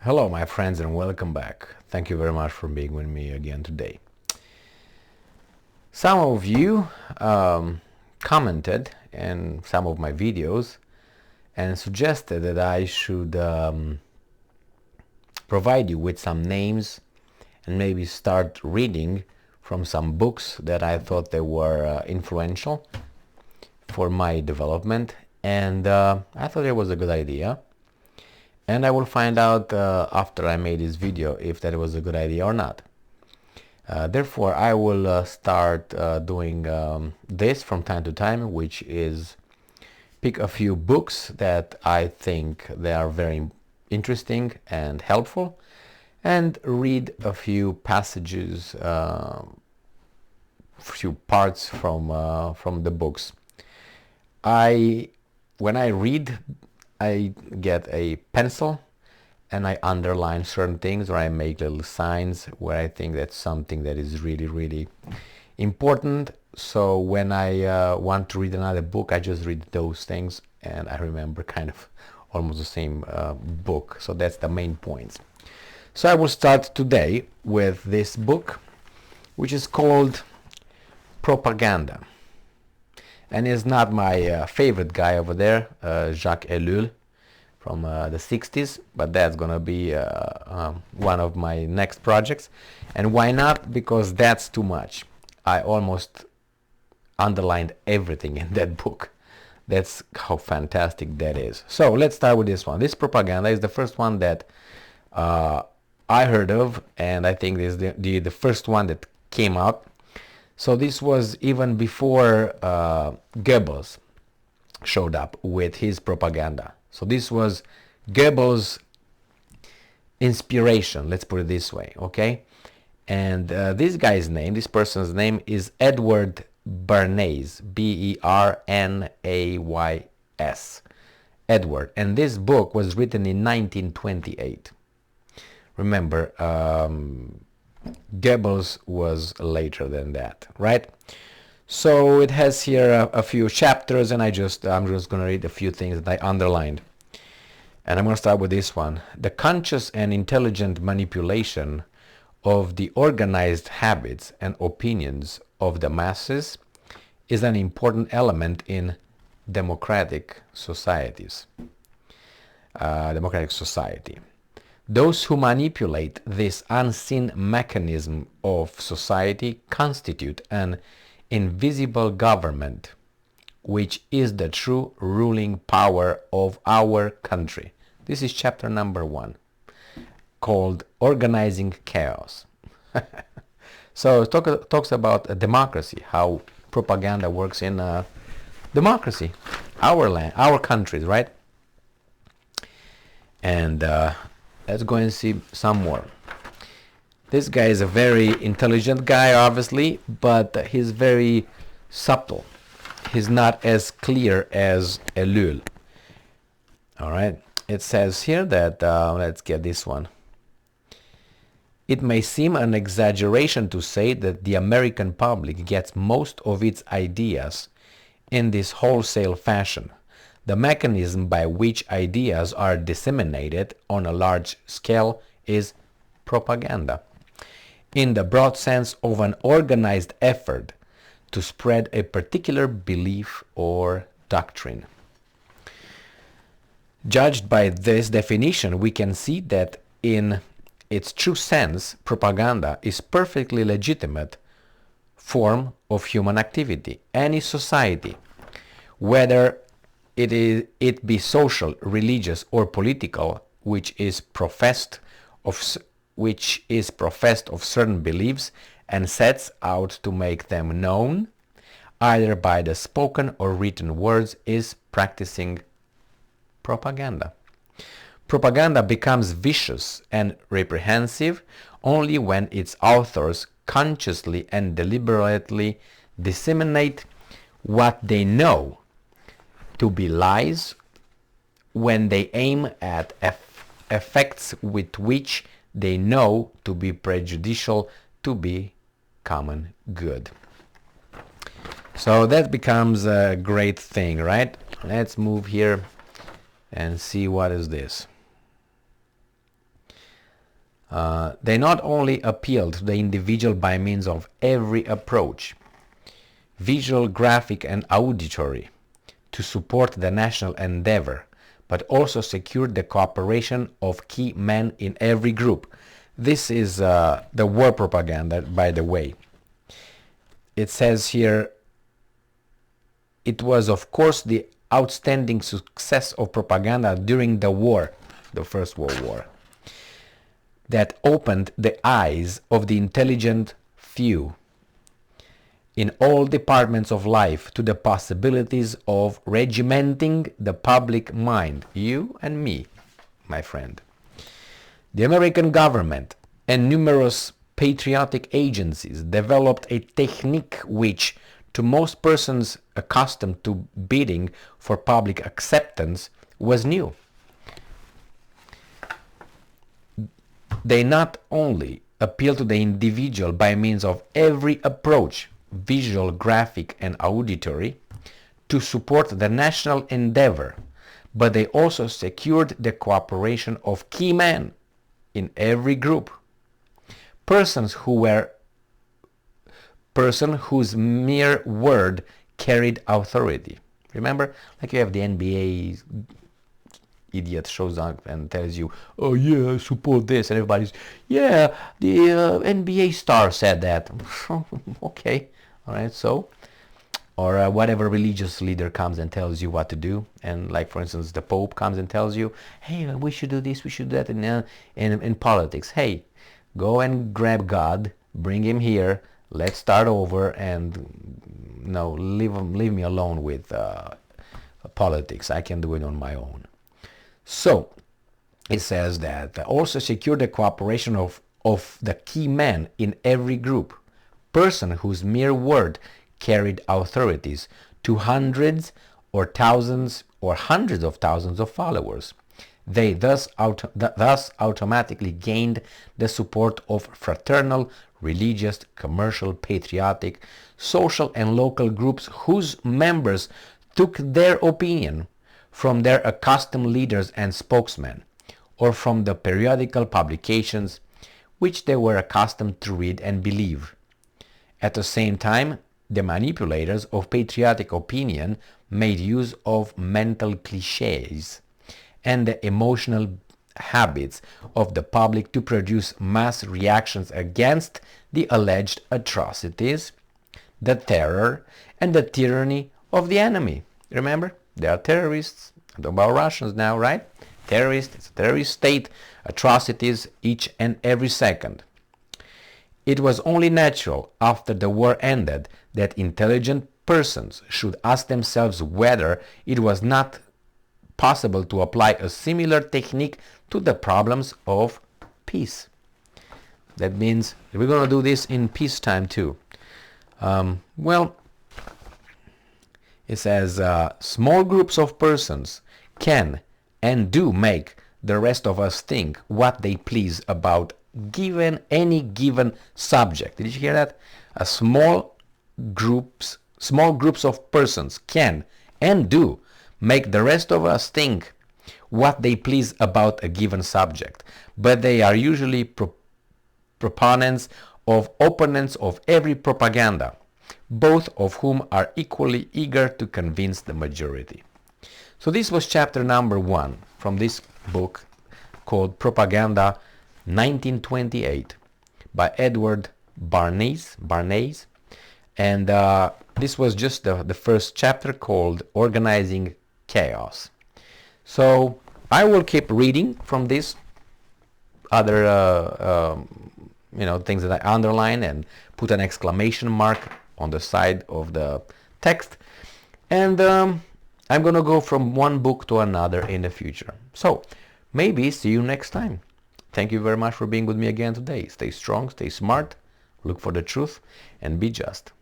Hello, my friends, and welcome back. Thank you very much for being with me again today. Some of you commented in some of my videos and suggested that I should provide you with some names and maybe start reading from some books that I thought they were influential for my development, and I thought it was a good idea. And I will find out after I made this video if that was a good idea or not. Therefore, I will start doing this from time to time, which is pick a few books that I think they are very interesting and helpful, and read a few passages, few parts from the books. When I read, I get a pencil and I underline certain things, or I make little signs where I think that's something that is really, really important. So when I want to read another book, I just read those things and I remember kind of almost the same book. So that's the main points. So I will start today with this book, which is called Propaganda. And is not my favorite guy over there, Jacques Ellul, from the 60s, but that's gonna be one of my next projects. And why not? Because that's too much. I almost underlined everything in that book. That's how fantastic that is. So let's start with this one. This Propaganda is the first one that I heard of, and I think this is the first one that came out. So this was even before Goebbels showed up with his propaganda. So this was Goebbels' inspiration, let's put it this way, okay? And this guy's name, this person's name is Edward Bernays, Bernays, Edward. And this book was written in 1928. Remember, Goebbels was later than that, right? So it has here a few chapters, and I'm just going to read a few things that I underlined. And I'm going to start with this one. The conscious and intelligent manipulation of the organized habits and opinions of the masses is an important element in democratic societies. Democratic society. Those who manipulate this unseen mechanism of society constitute an invisible government, which is the true ruling power of our country. This is chapter number 1, called Organizing Chaos. So it talks about democracy, how propaganda works in democracy, our land, our countries, right? And let's go and see some more. This guy is a very intelligent guy, obviously, but he's very subtle. He's not as clear as Ellul. All right. It says here that, let's get this one. It may seem an exaggeration to say that the American public gets most of its ideas in this wholesale fashion. The mechanism by which ideas are disseminated on a large scale is propaganda, in the broad sense of an organized effort to spread a particular belief or doctrine. Judged by this definition, we can see that in its true sense, propaganda is perfectly legitimate form of human activity. Any society, whether it be social, religious, or political, which is professed of certain beliefs and sets out to make them known, either by the spoken or written words, is practicing propaganda. Propaganda becomes vicious and reprehensive only when its authors consciously and deliberately disseminate what they know to be lies, when they aim at effects with which they know to be prejudicial to the common good. So that becomes a great thing, right? Let's move here and see what is this. They not only appealed to the individual by means of every approach, visual, graphic, and auditory, to support the national endeavor, but also secured the cooperation of key men in every group. This is the war propaganda, by the way. It says here, it was of course the outstanding success of propaganda during the war, the First World War, that opened the eyes of the intelligent few in all departments of life to the possibilities of regimenting the public mind, you and me, my friend. The American government and numerous patriotic agencies developed a technique which, to most persons accustomed to bidding for public acceptance, was new. They not only appeal to the individual by means of every approach, visual, graphic, and auditory, to support the national endeavor, but they also secured the cooperation of key men in every group. Persons whose mere word carried authority. Remember, like you have the NBA idiot shows up and tells you, oh yeah, I support this, and everybody's, yeah, the NBA star said that. Okay, all right, so, or whatever religious leader comes and tells you what to do, and like for instance the Pope comes and tells you, hey, we should do this, we should do that. In politics, hey, go and grab God, bring him here, let's start over, and no, leave me alone with politics. I can do it on my own. So it says that also secure the cooperation of the key men in every group, person whose mere word carried authorities to hundreds or thousands or hundreds of thousands of followers. They thus automatically gained the support of fraternal, religious, commercial, patriotic, social, and local groups whose members took their opinion from their accustomed leaders and spokesmen, or from the periodical publications which they were accustomed to read and believe. At the same time, the manipulators of patriotic opinion made use of mental cliches and the emotional habits of the public to produce mass reactions against the alleged atrocities, the terror, and the tyranny of the enemy. Remember, they are terrorists. I'm talking about Russians now, right? Terrorists, it's a terrorist state, atrocities each and every second. It was only natural, after the war ended, that intelligent persons should ask themselves whether it was not possible to apply a similar technique to the problems of peace. That means we're going to do this in peacetime too. Well, it says small groups of persons can and do make the rest of us think what they please about any given subject. Did you hear that? Small groups of persons can and do make the rest of us think what they please about a given subject, but they are usually opponents of every propaganda, both of whom are equally eager to convince the majority. So this was chapter number 1 from this book called Propaganda 1928 by Edward Bernays, and this was just the first chapter called Organizing Chaos. So I will keep reading from this other things that I underline and put an exclamation mark on the side of the text, and I'm gonna go from one book to another in the future. So maybe see you next time. Thank you very much for being with me again today. Stay strong, stay smart, look for the truth, and be just.